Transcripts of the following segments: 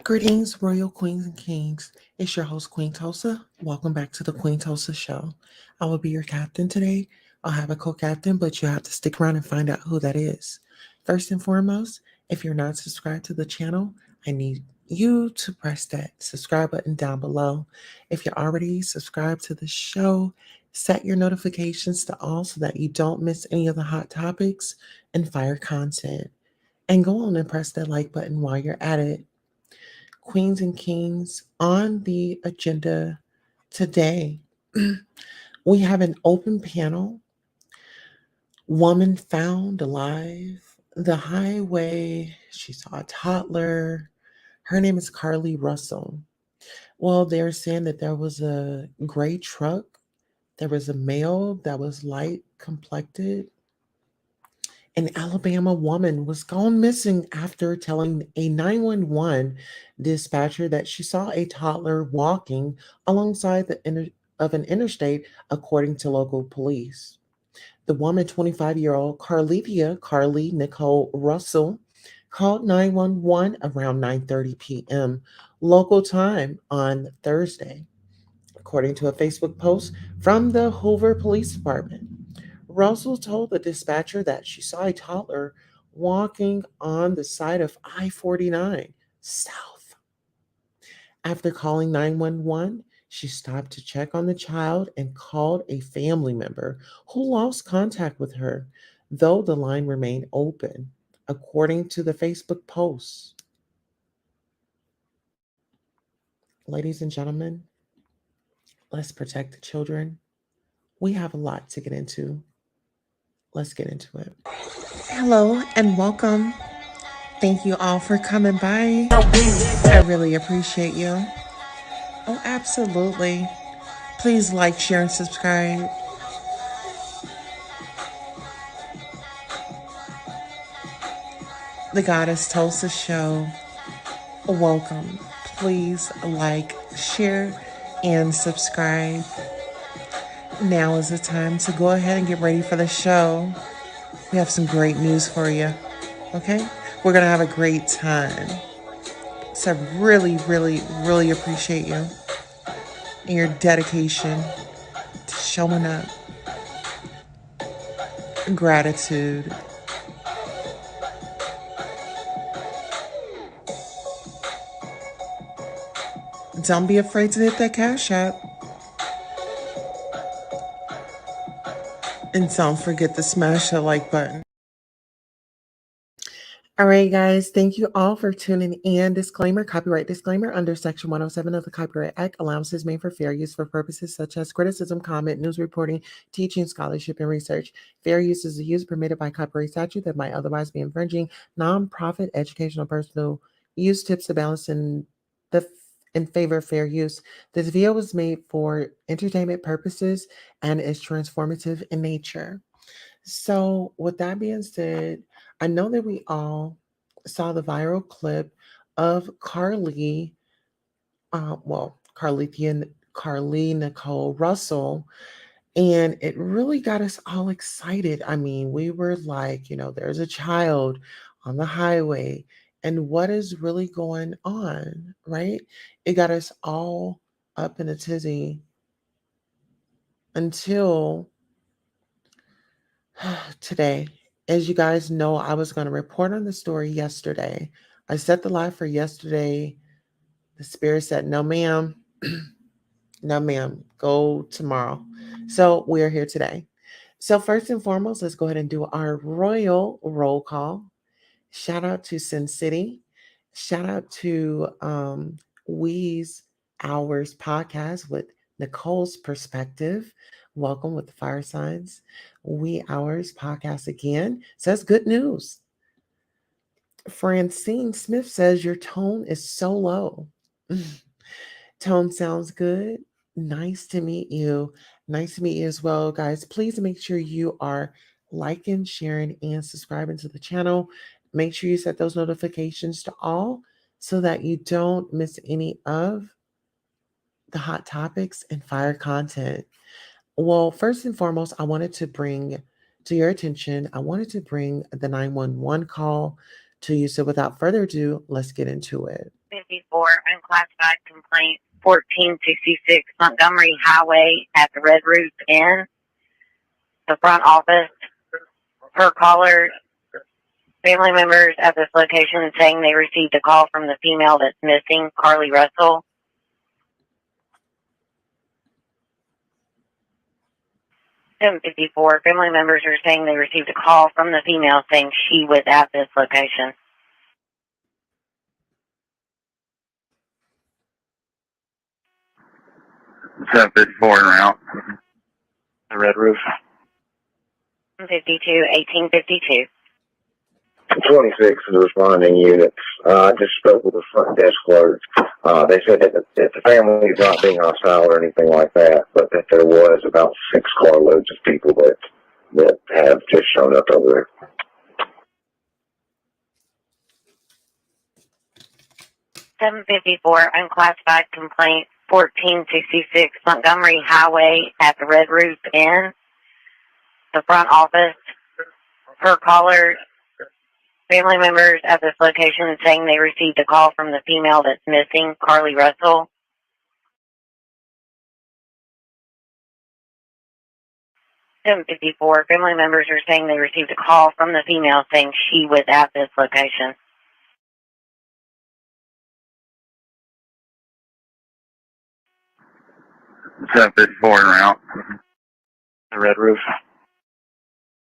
Greetings, royal queens and kings. It's your host, Queen Tulsa. Welcome back to the Queen Tulsa Show. I will be your captain today. I'll have a co captain, but you have to stick around and find out who that is. First and foremost, if you're not subscribed to the channel, I need you to press that subscribe button down below. If you're already subscribed to the show, set your notifications to all so that you don't miss any of the hot topics and fire content. And go on and press that like button while you're at it. Queens and Kings, on the agenda today, we have an open panel. Woman found alive. The highway. She saw a toddler. Her name is Carlee Russell. Well, they're saying that there was a gray truck. There was a male that was light complected. An Alabama woman was gone missing after telling a 911 dispatcher that she saw a toddler walking alongside of an interstate, according to local police. The woman, 25-year-old Carlee Nicole Russell, called 911 around 9:30 p.m. local time on Thursday, according to a Facebook post from the Hoover Police Department. Russell told the dispatcher that she saw a toddler walking on the side of I 49 South. After calling 911, she stopped to check on the child and called a family member who lost contact with her, though the line remained open, according to the Facebook post. Ladies and gentlemen, let's protect the children. We have a lot to get into. Let's get into it. Hello and welcome. Thank you all for coming by. I really appreciate you. Oh, absolutely. Please like, share, and subscribe. The Goddess Tulsa Show. Welcome. Please like, share, and subscribe. Now is the time to go ahead and get ready for the show. We have some great news for you. Okay? We're going to have a great time. So I really appreciate you and your dedication to showing up. Gratitude. Don't be afraid to hit that cash app. And don't forget to smash that like button. All right, guys, thank you all for tuning in. Disclaimer, copyright disclaimer under Section 107 of the Copyright Act. Allowances made for fair use for purposes such as criticism, comment, news reporting, teaching, scholarship, and research. Fair use is the use permitted by copyright statute that might otherwise be infringing. Nonprofit, educational, personal use tips to balance in favor of fair use. This video was made for entertainment purposes and is transformative in nature. So, with that being said, I know that we all saw the viral clip of Carlee, Carlee Nicole Russell, and it really got us all excited. I mean, we were like, there's a child on the highway, and what is really going on, right? It got us all up in a tizzy until today. As you guys know, I was going to report on the story yesterday. I set the live for yesterday. The spirit said, no, ma'am. No, ma'am. Go tomorrow. So we are here today. So first and foremost, let's go ahead and do our royal roll call. Shout out to Sin City. Shout out to Wee's Hours podcast with Nicole's perspective. Welcome with the fire signs. Wee Hours podcast again says good news. Francine Smith says your tone is so low. Tone sounds good. Nice to meet you. Nice to meet you as well, guys. Please make sure you are liking, sharing, and subscribing to the channel. Make sure you set those notifications to all so that you don't miss any of the hot topics and fire content. Well, first and foremost, I wanted to bring to your attention, I wanted to bring the 911 call to you. So without further ado, let's get into it. 54, unclassified complaint, 1466 Montgomery Highway at the Red Roof Inn. The front office, per caller, family members at this location saying they received a call from the female that's missing, Carlee Russell. 754, family members are saying they received a call from the female saying she was at this location. 754 en route. The Red Roof. 52, 1852. 26 of the responding units. I just spoke with the front desk clerk. They said that the family is not being hostile or anything like that, but that there was about 6 carloads of people that have just shown up over there. $754 unclassified complaint, 1466 Montgomery Highway at the Red Roof Inn. The front office, per caller, family members at this location saying they received a call from the female that's missing, Carlee Russell. 754, family members are saying they received a call from the female saying she was at this location. Seven 54 en route. The Red Roof.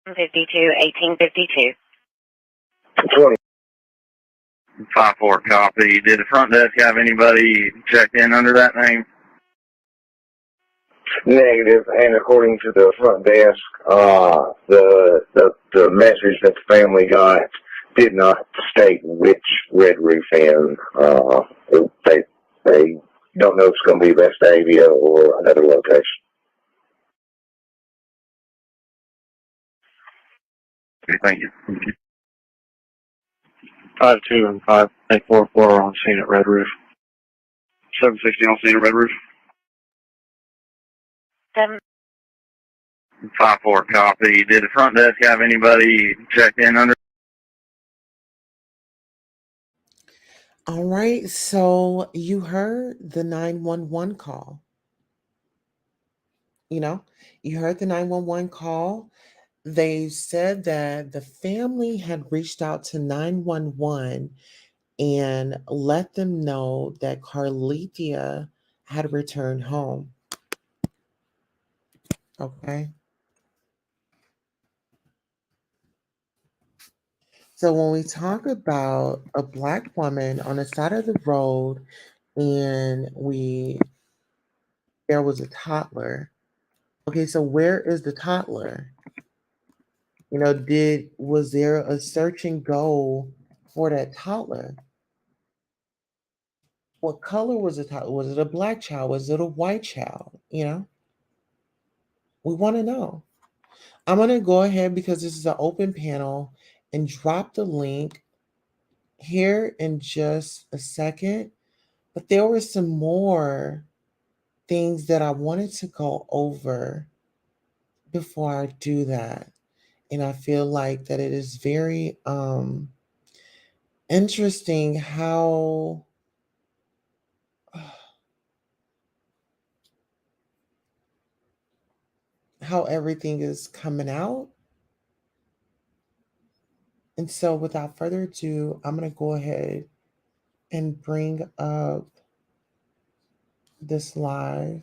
52, 1852. 20. 54 copy. Did the front desk have anybody check in under that name? Negative, and according to the front desk, the message that the family got did not state which Red Roof Inn. They don't know if it's going to be Vestavia or another location. Okay, thank you. 52 and 5844 are on scene at Red Roof. 760 on scene at Red Roof. 54 copy. Did the front desk have anybody check in under? All right, so you heard the 911 call. You heard the 911 call. They said that the family had reached out to 911 and let them know that Carlethia had returned home. Okay. So when we talk about a Black woman on the side of the road and there was a toddler. Okay, so where is the toddler? Was there a search and go for that toddler? What color was the toddler? Was it a Black child? Was it a white child? We want to know. I'm going to go ahead because this is an open panel and drop the link here in just a second. But there were some more things that I wanted to go over before I do that. And I feel like that it is very interesting how everything is coming out. And so without further ado, I'm going to go ahead and bring up this live.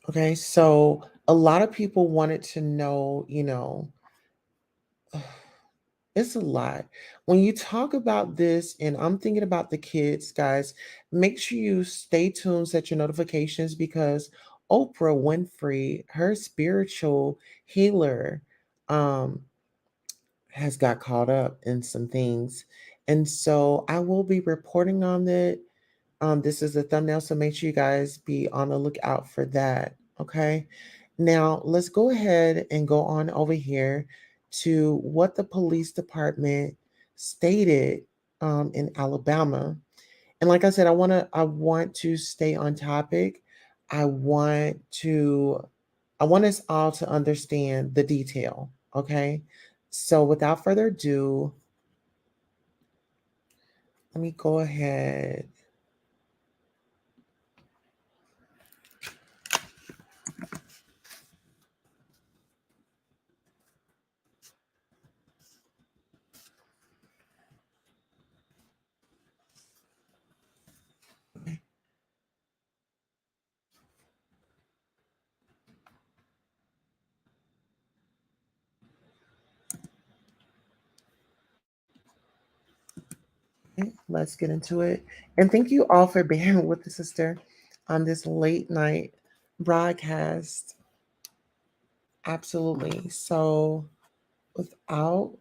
Okay, so a lot of people wanted to know, it's a lot. When you talk about this, and I'm thinking about the kids, guys, make sure you stay tuned, set your notifications because Oprah Winfrey, her spiritual healer, has got caught up in some things. And so I will be reporting on it. This is a thumbnail, so make sure you guys be on the lookout for that. Okay. Now let's go ahead and go on over here to what the police department stated in Alabama. And like I said, I want to stay on topic. I want us all to understand the detail. Okay. So without further ado, let me go ahead. Okay, let's get into it. And thank you all for bearing with the sister on this late night broadcast. Absolutely. So without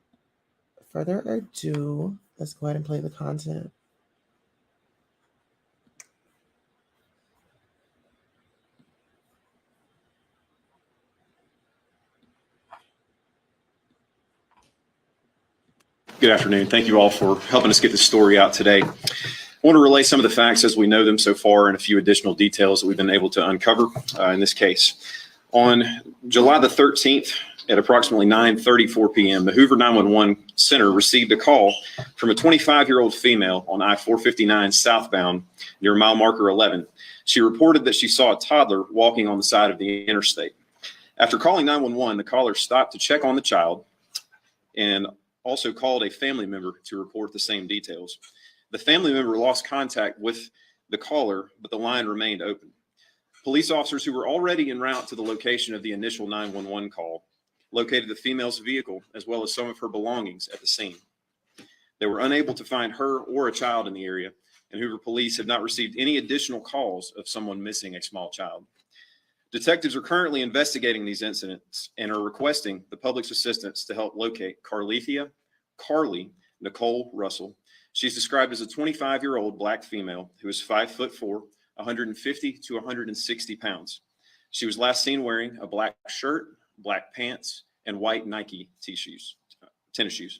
further ado, let's go ahead and play the content. Good afternoon. Thank you all for helping us get this story out today. I want to relay some of the facts as we know them so far and a few additional details that we've been able to uncover in this case. On July the 13th at approximately 9:34 p.m., the Hoover 911 Center received a call from a 25-year-old female on I-459 southbound near mile marker 11. She reported that she saw a toddler walking on the side of the interstate. After calling 911, the caller stopped to check on the child and also called a family member to report the same details. The family member lost contact with the caller, but the line remained open. Police officers who were already en route to the location of the initial 911 call located the female's vehicle as well as some of her belongings at the scene. They were unable to find her or a child in the area, and Hoover police have not received any additional calls of someone missing a small child. Detectives are currently investigating these incidents and are requesting the public's assistance to help locate Carlee Nicole Russell. She's described as a 25-year-old black female who is 5'4", 150 to 160 pounds. She was last seen wearing a black shirt, black pants, and white Nike tennis shoes.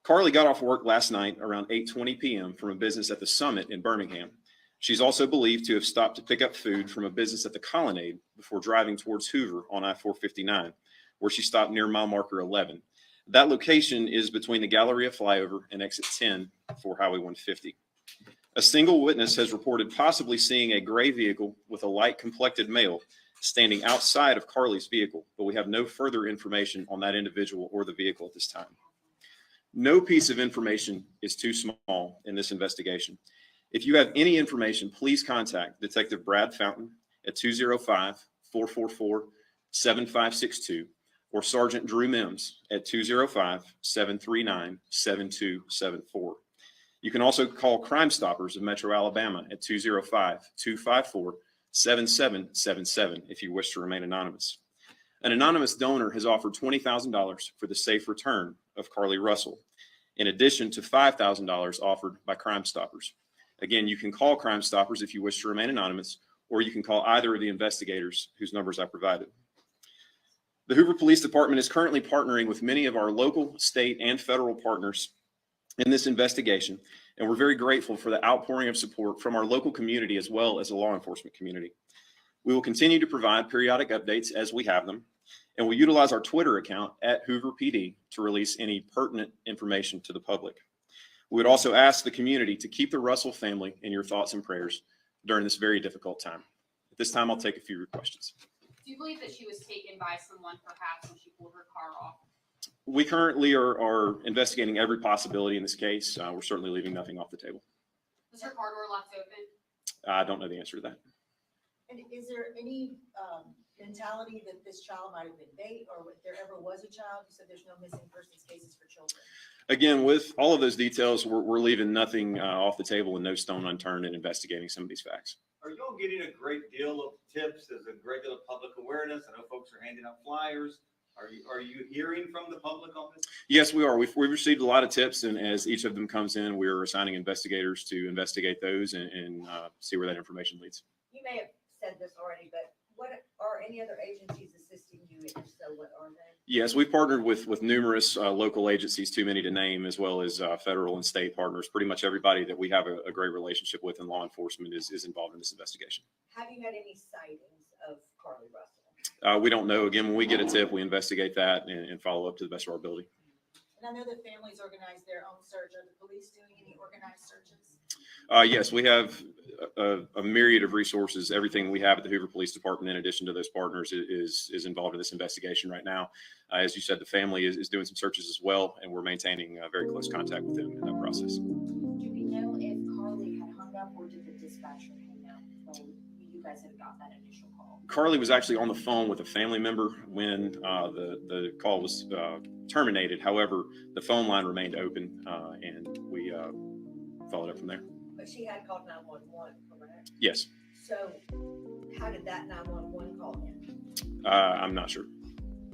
Carlee got off work last night around 8:20 p.m. from a business at the Summit in Birmingham. She's also believed to have stopped to pick up food from a business at the Colonnade before driving towards Hoover on I-459, where she stopped near mile marker 11. That location is between the Galleria flyover and exit 10 for Highway 150. A single witness has reported possibly seeing a gray vehicle with a light-complected male standing outside of Carlee's vehicle, but we have no further information on that individual or the vehicle at this time. No piece of information is too small in this investigation. If you have any information, please contact Detective Brad Fountain at 205-444-7562 or Sergeant Drew Mims at 205-739-7274. You can also call Crime Stoppers of Metro Alabama at 205-254-7777 if you wish to remain anonymous. An anonymous donor has offered $20,000 for the safe return of Carlee Russell, in addition to $5,000 offered by Crime Stoppers. Again, you can call Crime Stoppers if you wish to remain anonymous, or you can call either of the investigators whose numbers I provided. The Hoover Police Department is currently partnering with many of our local, state, and federal partners in this investigation, and we're very grateful for the outpouring of support from our local community as well as the law enforcement community. We will continue to provide periodic updates as we have them, and we'll utilize our Twitter account at Hoover PD to release any pertinent information to the public. We would also ask the community to keep the Russell family in your thoughts and prayers during this very difficult time. At this time, I'll take a few questions. Do you believe that she was taken by someone perhaps when she pulled her car off? We currently are investigating every possibility in this case. We're certainly leaving nothing off the table. Was her car door left open? I don't know the answer to that. And is there any mentality that this child might have been bait, or if there ever was a child? You said there's no missing persons cases for children. Again, with all of those details, we're leaving nothing off the table and no stone unturned in investigating some of these facts. Are y'all getting a great deal of tips as a regular public awareness? I know folks are handing out flyers. Are you hearing from the public on this? Yes, we are. We've received a lot of tips, and as each of them comes in, we're assigning investigators to investigate those and see where that information leads. You may have said this already, but what are any other agencies assisting you? If so, what are they? Yes, we've partnered with numerous local agencies, too many to name, as well as federal and state partners. Pretty much everybody that we have a great relationship with in law enforcement is involved in this investigation. Have you had any sightings of Carlee Russell? We don't know. Again, when we get a tip, we investigate that and follow up to the best of our ability. And I know that families organize their own search. Are the police doing any organized searches? Yes, we have a myriad of resources. Everything we have at the Hoover Police Department, in addition to those partners, is involved in this investigation right now. As you said, the family is doing some searches as well, and we're maintaining very close contact with them in that process. Do we know if Carlee had hung up or did the dispatcher hang up when you guys had got that initial call? Carlee was actually on the phone with a family member when the call was terminated. However, the phone line remained open, and we followed up from there. But she had called 911, correct? Yes. So how did that 911 call in? I'm not sure.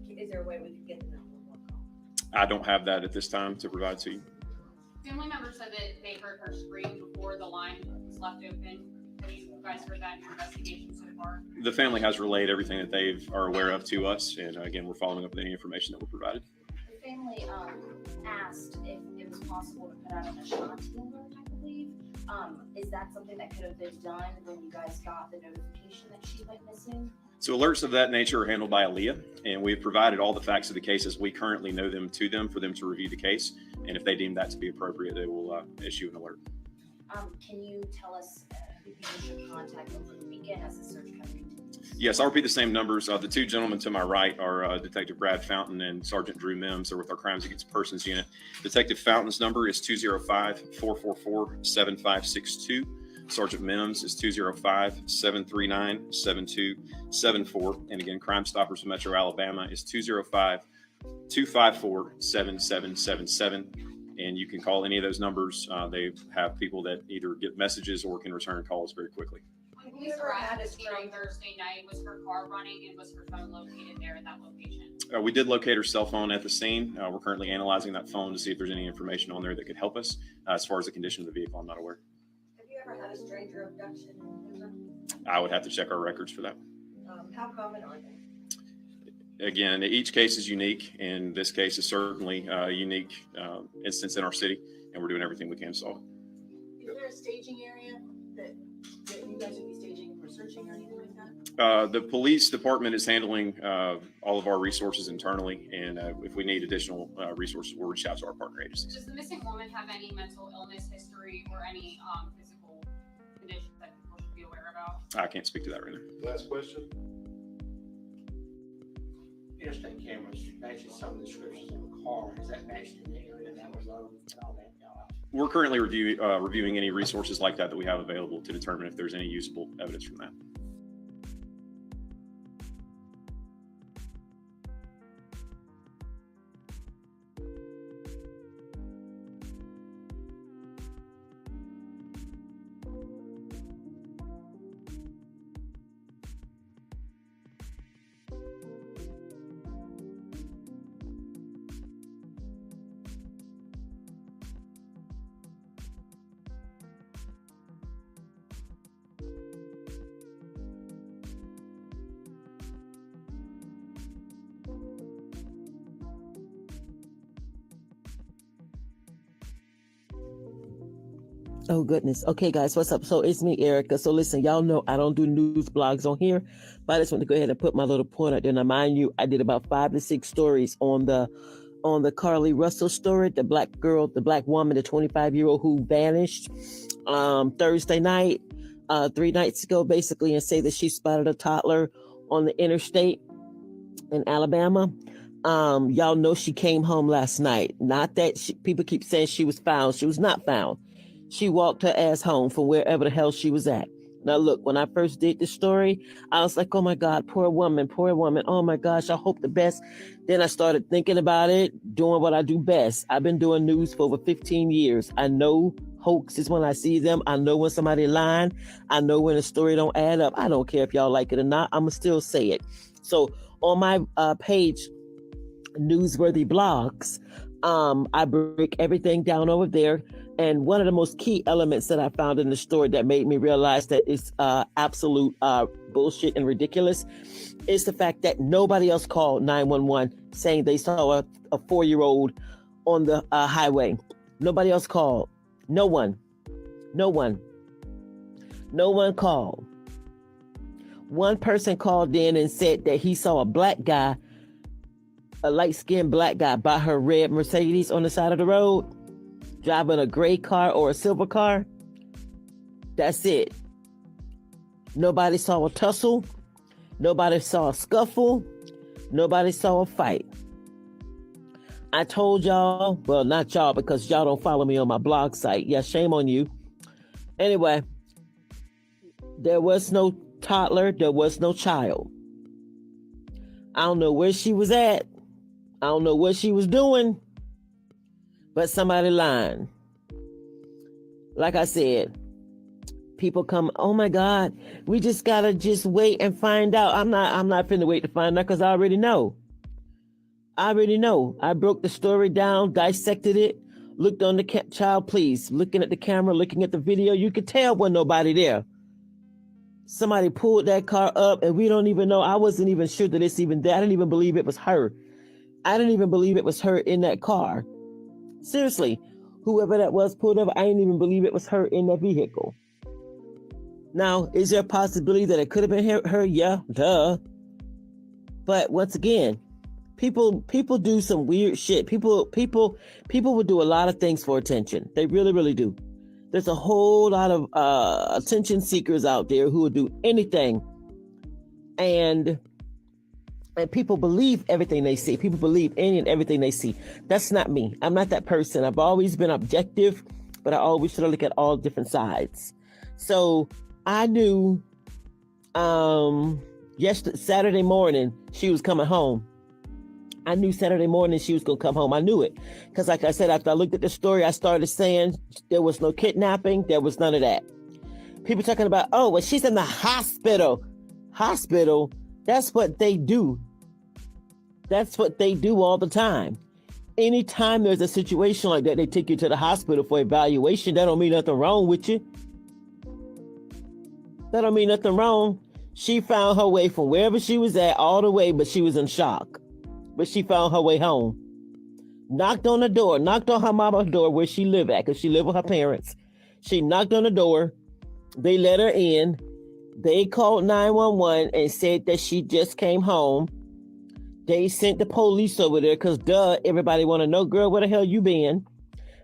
Is there a way we could get the 911 call? I don't have that at this time to provide to you. Family members said that they heard her scream before the line was left open. Have you guys heard that in your investigation so far? The family has relayed everything that they are aware of to us, and again, we're following up with any information that we're provided. The family asked if it was possible to put out an Ashanti alert, I believe. Is that something that could have been done when you guys got the notification that she went missing? So alerts of that nature are handled by Aaliyah, and we've provided all the facts of the case as we currently know them to them for them to review the case. And if they deem that to be appropriate, they will issue an alert. Can you tell us who you should contact over the weekend as the search continues? Yes, I'll repeat the same numbers. The two gentlemen to my right are Detective Brad Fountain and Sergeant Drew Mims. They're with our Crimes Against Persons Unit. Detective Fountain's number is 205-444-7562. Sergeant Mims is 205-739-7274. And again, Crime Stoppers of Metro Alabama is 205-254-7777. And you can call any of those numbers. They have people that either get messages or can return calls very quickly. When police arrived at the scene on Thursday night, was her car running and was her phone located there at that location? We did locate her cell phone at the scene. We're currently analyzing that phone to see if there's any information on there that could help us. As far as the condition of the vehicle, I'm not aware. Have you ever had a stranger abduction? I would have to check our records for that. How common are they? Again, each case is unique, and this case is certainly a unique instance in our city, and we're doing everything we can to solve it. Is there a staging area that you guys would be staging for searching or anything like that? The police department is handling all of our resources internally, and if we need additional resources, we'll reach out to our partner agencies. Does the missing woman have any mental illness history or any physical conditions that people should be aware about? I can't speak to that right now. Last question. Interstate cameras matches some of the descriptions of the car. Is that matched in the area that was low and all that? We're currently reviewing any resources like that we have available to determine if there's any usable evidence from that. Oh goodness. Okay, guys, what's up? So it's me, Erica. So listen, y'all know I don't do news blogs on here, but I just want to go ahead and put my little point out there. Now, mind you, I did about 5 to 6 stories on the Carlee Russell story, the black girl, the black woman, the 25-year-old who vanished Thursday night, 3 nights ago, basically, and say that she spotted a toddler on the interstate in Alabama. Y'all know she came home last night. Not that people keep saying she was found. She was not found. She walked her ass home from wherever the hell she was at. Now, look, when I first did the story, I was like, oh my God, poor woman. Oh my gosh, I hope the best. Then I started thinking about it, doing what I do best. I've been doing news for over 15 years. I know hoaxes when I see them. I know when somebody lying. I know when a story don't add up. I don't care if y'all like it or not. I'm going to still say it. So on my page, Newsworthy Blogs, I break everything down over there. And one of the most key elements that I found in the story that made me realize that it's absolute bullshit and ridiculous is the fact that nobody else called 911 saying they saw a 4-year-old on the highway. Nobody else called. No one called. One person called in and said that he saw a black guy a light-skinned black guy by her red Mercedes on the side of the road, driving a gray car or a silver car. That's it. Nobody saw a tussle. Nobody saw a scuffle. Nobody saw a fight. I told y'all, well, not y'all, because y'all don't follow me on my blog site. Yeah, shame on you. Anyway, there was no toddler. There was no child. I don't know where she was at. I don't know what she was doing, but somebody lying. Like I said, people come, oh my God, we just gotta just wait and find out. I'm not finna wait to find out because I already know. I broke the story down, dissected it, looked on the child, please, looking at the camera, looking at the video. You could tell when nobody there. Somebody pulled that car up and we don't even know. I wasn't even sure that it's even there. I didn't even believe it was her. I didn't even believe it was her in that car. Seriously, whoever that was pulled over, I didn't even believe it was her in that vehicle. Now, is there a possibility that it could have been her? Yeah, duh. But once again, people do some weird shit. People will do a lot of things for attention. They really, really do. There's a whole lot of attention seekers out there who will do anything. And people believe everything they see. People believe any and everything they see. That's not me. I'm not that person. I've always been objective, but I always try to look at all different sides. So I knew Saturday morning she was coming home. I knew Saturday morning she was going to come home. I knew it. Because like I said, after I looked at the story, I started saying there was no kidnapping. There was none of that. People talking about, oh, well, she's in the hospital. Hospital, that's what they do. That's what they do all the time. Anytime there's a situation like that, they take you to the hospital for evaluation. That don't mean nothing wrong with you. That don't mean nothing wrong. She found her way from wherever she was at all the way, but she was in shock. But she found her way home. Knocked on her mama's door where she lived at, because she lived with her parents. She knocked on the door. They let her in. They called 911 and said that she just came home. They sent the police over there because, everybody want to know, girl, where the hell you been?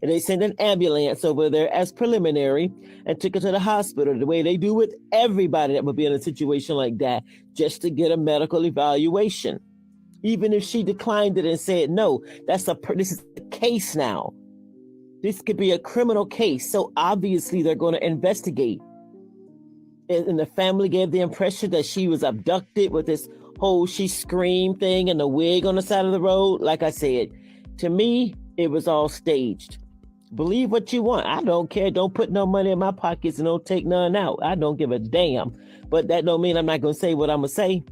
And they sent an ambulance over there as preliminary and took her to the hospital, the way they do with everybody that would be in a situation like that, just to get a medical evaluation. Even if she declined it and said, no, this is a case now. This could be a criminal case. So obviously they're going to investigate. And the family gave the impression that she was abducted with this whole she screamed thing and the wig on the side of the road. Like I said, to me, it was all staged. Believe what you want. I don't care. Don't put no money in my pockets and don't take none out. I don't give a damn. But that don't mean I'm not going to say what I'm going to say.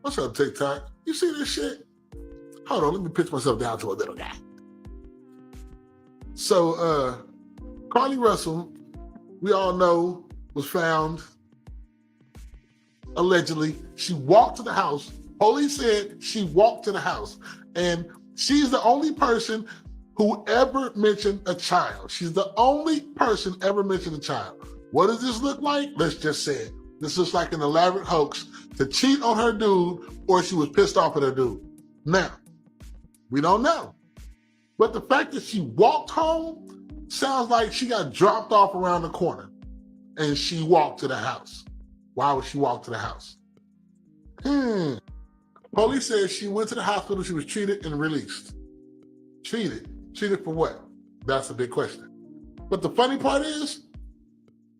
What's up, TikTok? You see this shit? Hold on, let me pitch myself down to a little guy. So, Carlee Russell, we all know, was found, allegedly. She walked to the house. Police said she walked to the house. And she's the only person who ever mentioned a child. She's the only person ever mentioned a child. What does this look like? Let's just say it. This looks like an elaborate hoax to cheat on her dude, or she was pissed off at her dude. Now, we don't know. But the fact that she walked home sounds like she got dropped off around the corner and she walked to the house. Why would she walk to the house? Police says she went to the hospital, she was treated and released. Treated? Treated for what? That's a big question. But the funny part is,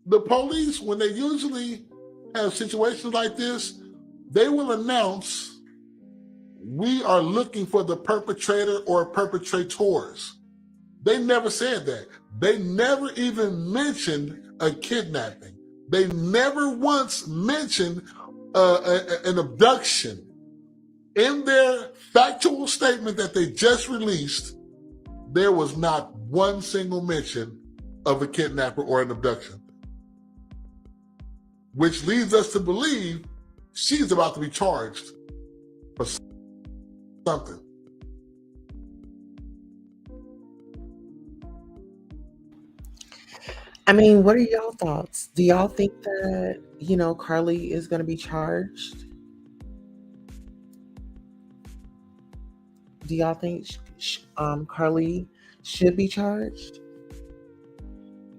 the police, when they usually have situations like this, they will announce, we are looking for the perpetrator or perpetrators. They never said that. They never even mentioned a kidnapping. They never once mentioned an abduction. In their factual statement that they just released, there was not one single mention of a kidnapper or an abduction. Which leads us to believe she's about to be charged for something. I mean, what are y'all thoughts? Do y'all think that, Carlee is going to be charged? Do y'all think Carlee should be charged?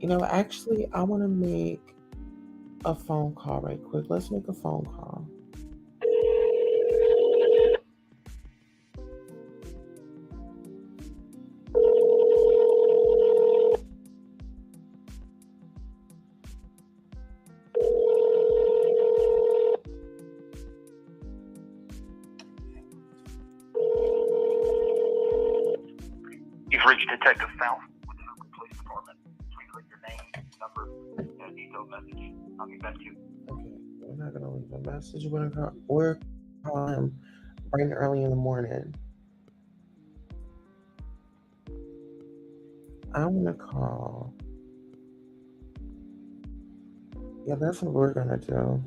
Actually, I want to make a phone call right quick. Let's make a phone call. You've reached Detective Fountain with the Hoax Police Department. Please leave your name, number, and a detailed message. I'll get back to you. Okay, we're not gonna leave a message. We're calling him bright and early in the morning. I'm gonna call. Yeah, that's what we're gonna do.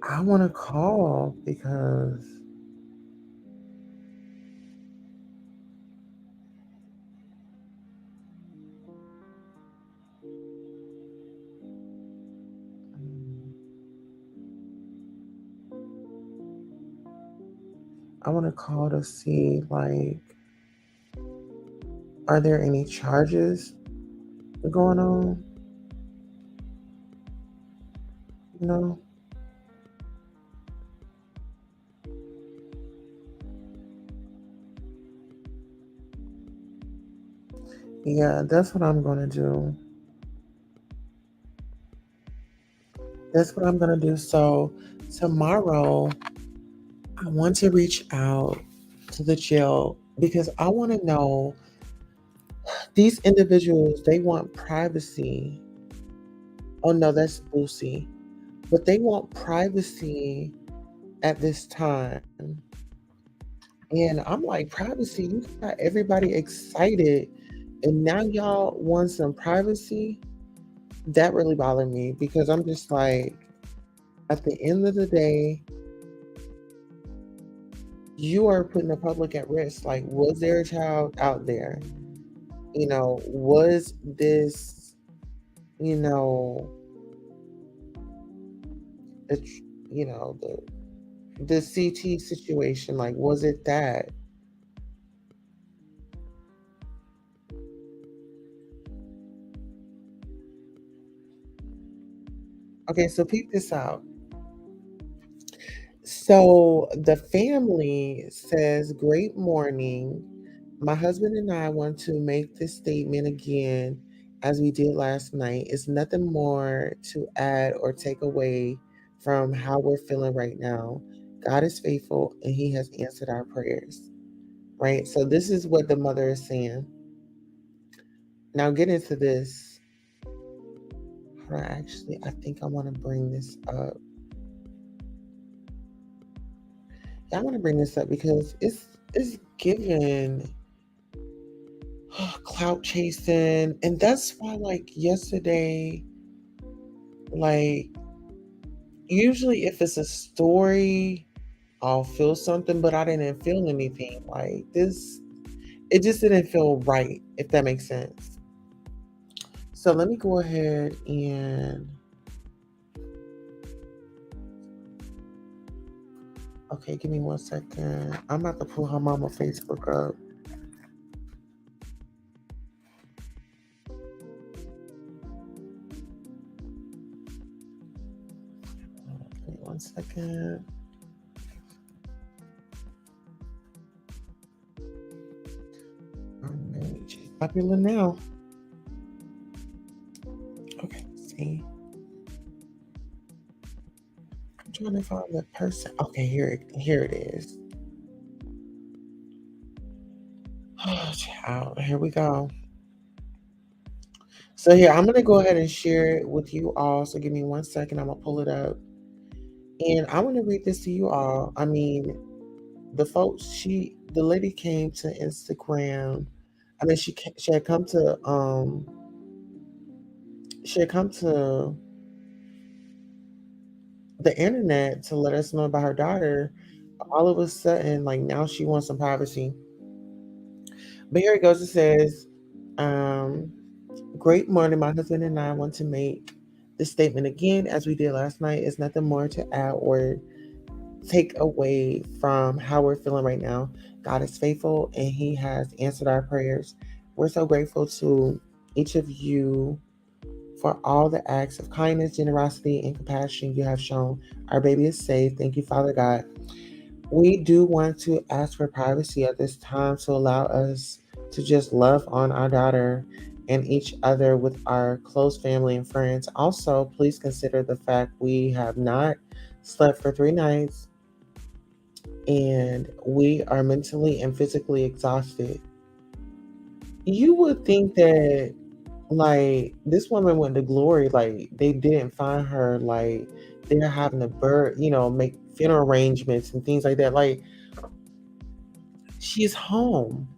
I want to call because I want to call to see, like, are there any charges going on? Yeah, that's what I'm gonna do. That's what I'm gonna do. So tomorrow, I want to reach out to the jail because I want to know, these individuals, they want privacy. Oh no, that's Boosie. But they want privacy at this time. And I'm like, privacy, you got everybody excited. And now y'all want some privacy? That really bothered me because I'm just like, at the end of the day, you are putting the public at risk. Like, was there a child out there? Was this, the, the CT situation, like, was it that? Okay, so peep this out. So the family says, "Great morning. My husband and I want to make this statement again as we did last night. It's nothing more to add or take away from how we're feeling right now. God is faithful and he has answered our prayers." Right? So this is what the mother is saying. Now get into this. Hold on, actually, I think I want to bring this up. Yeah, I want to bring this up because it's given clout chasing, and that's why, like, yesterday, like, usually if it's a story, I'll feel something, but I didn't feel anything like this. It just didn't feel right, if that makes sense. So let me go ahead and, okay, give me 1 second. I'm about to pull her mama Facebook up. Give me 1 second. Alright, she's popular now. Okay, see. I'm trying to find the person. Okay, here it is. Oh, child. Here we go. So here, I'm gonna go ahead and share it with you all. So give me 1 second. I'm gonna pull it up, and I want to read this to you all. I mean, the folks. The lady came to Instagram. I mean, she had come to the internet to let us know about her daughter. All of a sudden, like, now she wants some privacy. But here it goes. It says, um, great morning. My husband and I want to make this statement again, as we did last night. It's nothing more to add or take away from how we're feeling right now. God is faithful and He has answered our prayers. We're so grateful to each of you for all the acts of kindness, generosity, and compassion you have shown. Our baby is safe. Thank you, Father God. We do want to ask for privacy at this time to allow us to just love on our daughter and each other with our close family and friends. Also, please consider the fact we have not slept for 3 nights and we are mentally and physically exhausted. You would think that, like, this woman went to glory, like, they didn't find her, like, they're having to make funeral arrangements and things like that. Like, she's home.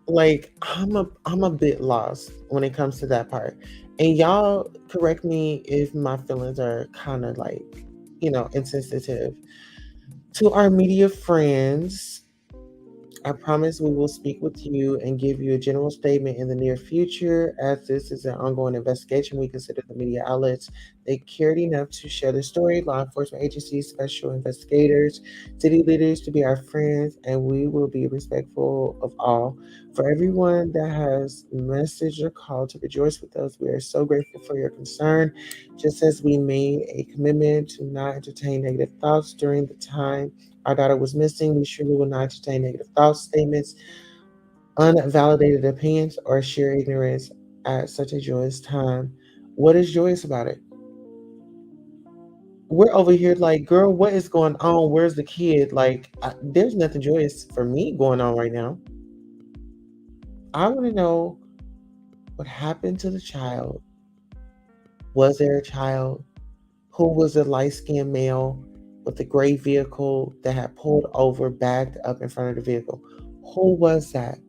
Like, I'm a bit lost when it comes to that part. And y'all correct me if my feelings are kind of like, insensitive. To our media friends, I promise we will speak with you and give you a general statement in the near future. As this is an ongoing investigation, we consider the media outlets they cared enough to share the story, law enforcement agencies, special investigators, city leaders to be our friends, and we will be respectful of all. For everyone that has messaged or called to rejoice with us, we are so grateful for your concern. Just as we made a commitment to not entertain negative thoughts during the time our daughter was missing, we surely will not entertain negative thoughts, statements, unvalidated opinions, or sheer ignorance at such a joyous time. What is joyous about it? We're over here like, girl, what is going on? Where's the kid? Like, there's nothing joyous for me going on right now. I want to know what happened to the child. Was there a child? Who was the light skinned male with the gray vehicle that had pulled over, backed up in front of the vehicle? Who was that?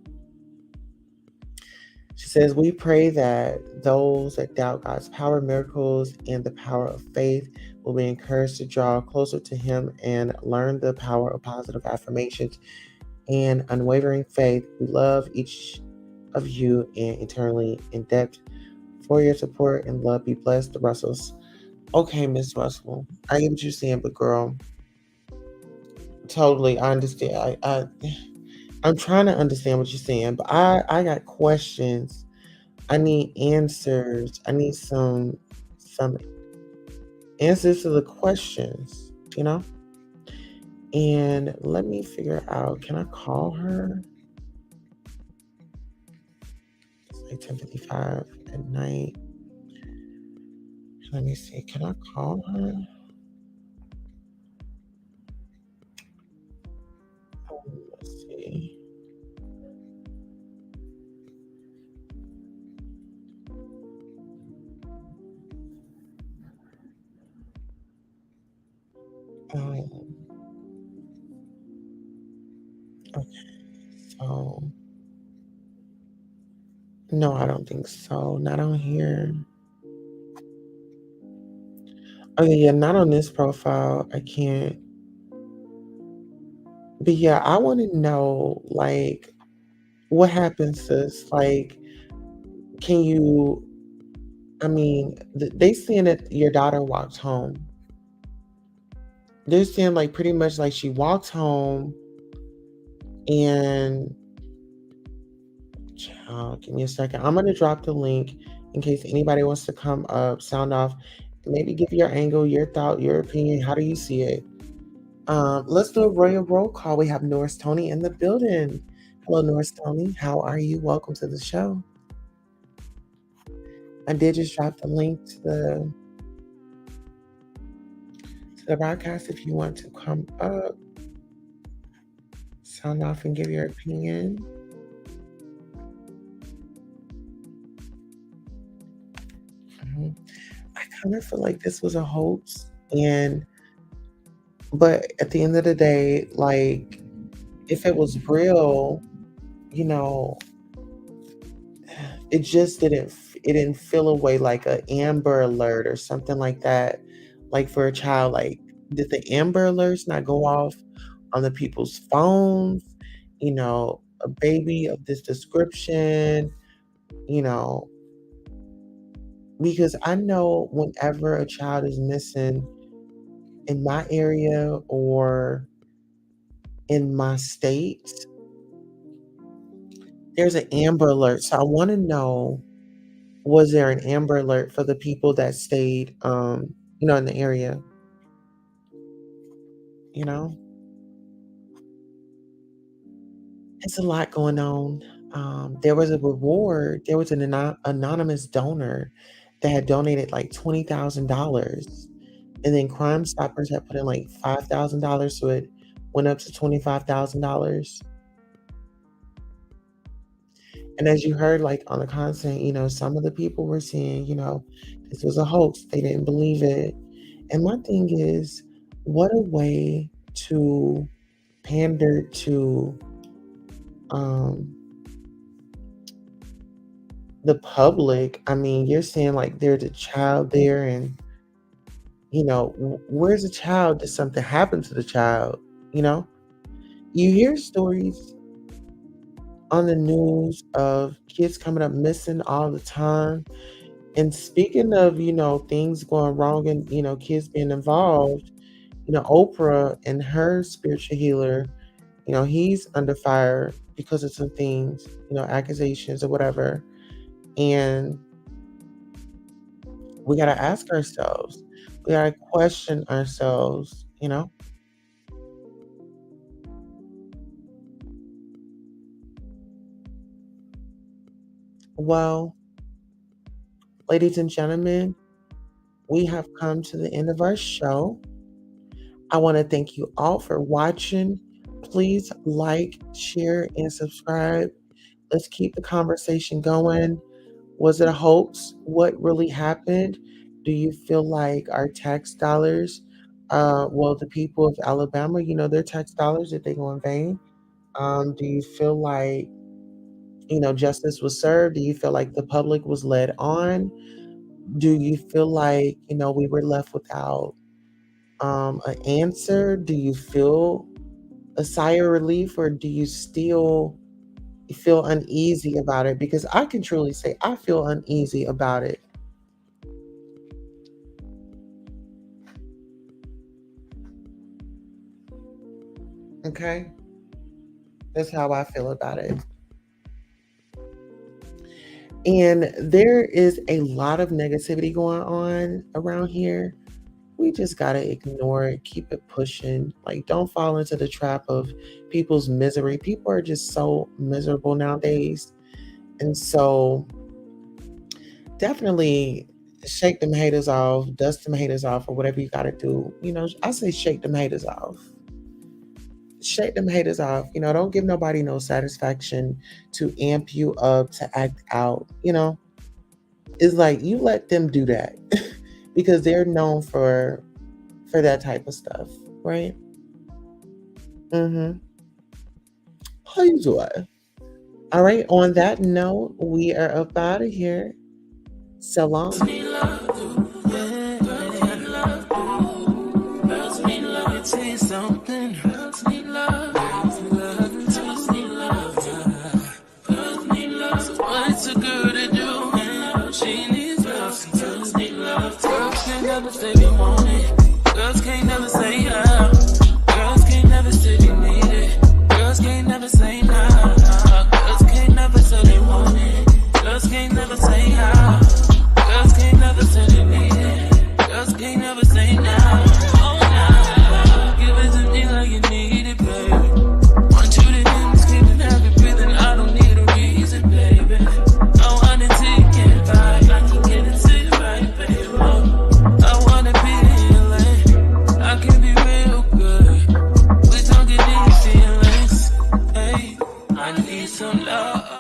She says, we pray that those that doubt God's power, miracles, and the power of faith will be encouraged to draw closer to Him and learn the power of positive affirmations and unwavering faith. We love each of you and eternally in debt for your support and love. Be blessed, the Russells. Okay, Miss Russell, I get what you're saying, but girl, totally, I understand. I'm trying to understand what you're saying, but I got questions. I need answers. I need some answers to the questions, you know? And let me figure out, can I call her? It's like 10:55 at night. Let me see, can I call her? Let's see. Okay, so no, I don't think so. Not on here. Okay, yeah, not on this profile. I can't. But yeah, I want to know, like, what happens, sis? Like, can you? I mean, they saying that your daughter walked home. They're saying like pretty much like she walked home and give me a second. I'm gonna drop the link in case anybody wants to come up, sound off, maybe give your angle, your thought, your opinion. How do you see it? Let's do a roll call. We have Norris Tony in the building. Hello, Norris Tony. How are you? Welcome to the show. I did just drop the link to the broadcast if you want to come up, sound off, and give your opinion. I kind of feel like this was a hoax, but at the end of the day, like, if it was real, you know, it just didn't feel away like a Amber Alert or something like that. Like for a child, like, did the Amber Alerts not go off on the people's phones? You know, a baby of this description, you know, because I know whenever a child is missing in my area or in my state, there's an Amber Alert. So I want to know, was there an Amber Alert for the people that stayed, in the area? You know, it's a lot going on. There was a reward. There was an anonymous donor that had donated like $20,000, and then Crime Stoppers had put in like $5,000, so it went up to $25,000. And as you heard, like on the content, some of the people were saying, this was a hoax. They didn't believe it. And my thing is, what a way to pander to the public. I mean, you're saying like there's a child there, and where's the child? Did something happen to the child? You hear stories on the news of kids coming up missing all the time. And speaking of, things going wrong and, kids being involved, Oprah and her spiritual healer, he's under fire because of some things, accusations or whatever. And we got to ask ourselves, we got to question ourselves, Well, ladies and gentlemen, we have come to the end of our show. I want to thank you all for watching. Please like, share, and subscribe. Let's keep the conversation going. Was it a hoax? What really happened? Do you feel like our tax dollars, the people of Alabama, their tax dollars, did they go in vain? Do you feel like, justice was served? Do you feel like the public was led on? Do you feel like, we were left without an answer? Do you feel a sigh of relief, or do you still feel uneasy about it? Because I can truly say I feel uneasy about it. Okay? That's how I feel about it. And there is a lot of negativity going on around here. We just got to ignore it, keep it pushing. Like, don't fall into the trap of people's misery. People are just so miserable nowadays. And so definitely shake them haters off, dust them haters off, or whatever you got to do. I say shake them haters off. Shake them haters off. Don't give nobody no satisfaction to amp you up, to act out. It's like you let them do that because they're known for that type of stuff, right? How you doing? All right. On that note, we are up out of here. So long. Girls can't never say how. Girls can't never say they need it. Girls can't never say nah. Girls can't never say they want it. Girls can't never say how. Girls can't never say they need it. Girls can't never say nah. Oh nah. Give it to me like you need it, baby. Want you to hear me screaming, have it breathing. I don't need a reason, baby. I want it till you get by. I can get it to you right, baby. I wanna be healing. I can be real good. We don't get these feelings. Hey, I need some love.